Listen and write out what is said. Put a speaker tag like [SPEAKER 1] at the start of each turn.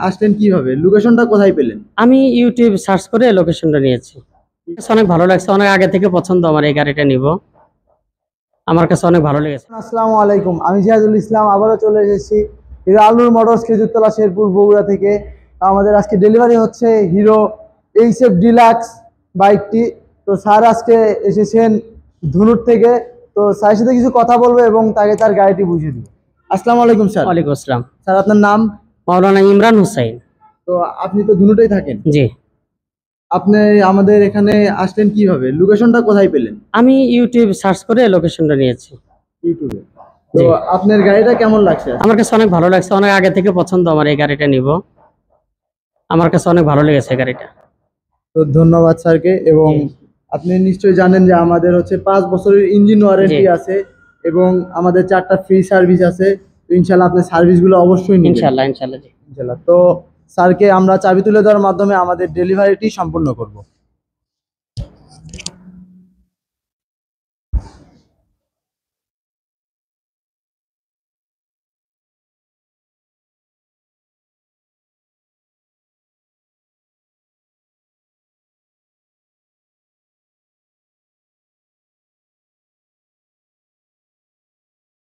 [SPEAKER 1] আসলেন কিভাবে? লোকেশনটা কোথায় পেলেন?
[SPEAKER 2] আমি ইউটিউব সার্চ করে লোকেশনটা নিয়েছি। অনেক ভালো লাগছে, অনেক আগে থেকে পছন্দ আমার এই গাড়িটা নিব, আমার কাছে অনেক ভালো লেগেছে।
[SPEAKER 1] আসসালামু আলাইকুম, আমি জিহাদুল ইসলাম আবারও চলে এসেছি হিরো আলনুর মোটরস খেজুরতলা শেরপুর বগুড়া থেকে। আমাদের আজকে ডেলিভারি হচ্ছে হিরো এইচএফ ডিলাক্স বাইকটি। তো স্যার আজকে এসেছেন ধুনুর থেকে, তো স্যারের সাথে কিছু কথা বলবো এবং তাকে তার গাড়িটি বুঝিয়ে দিব। আসসালামু আলাইকুম স্যার।
[SPEAKER 2] ওয়ালাইকুম আসসালাম।
[SPEAKER 1] স্যার আপনার নাম?
[SPEAKER 2] মাওলানা ইমরান হুসাইন।
[SPEAKER 1] তো আপনি তো ধুনুটেই থাকেন,
[SPEAKER 2] জি।
[SPEAKER 1] আপনি আমাদের এখানে আসলেন কিভাবে? লোকেশনটা কোথায় পেলেন?
[SPEAKER 2] আমি ইউটিউব সার্চ করে লোকেশনটা নিয়েছি।
[SPEAKER 1] ইউটিউবে। তো আপনার গাড়িটা কেমন লাগছে?
[SPEAKER 2] আমার কাছে অনেক ভালো লাগছে, অনেক আগে থেকে পছন্দ আমার এই গাড়িটা নিব, আমার কাছে অনেক ভালো লেগেছে গাড়িটা।
[SPEAKER 1] তো ধন্যবাদ স্যারকে। এবং আপনি নিশ্চয়ই জানেন যে আমাদের হচ্ছে 5 বছরের ইঞ্জিন ওয়ারেন্টি আছে এবং আমাদের 4টা ফ্রি সার্ভিস আছে। তো ইনশাআল্লাহ আপনি সার্ভিসগুলো অবশ্যই নিবেন।
[SPEAKER 2] ইনশাআল্লাহ ইনশাআল্লাহ জি।
[SPEAKER 1] ইনশাআল্লাহ। তো স্যারকে আমরা চাবি তুলে দেওয়ার মাধ্যমে আমাদের ডেলিভারিটি সম্পূর্ণ করব।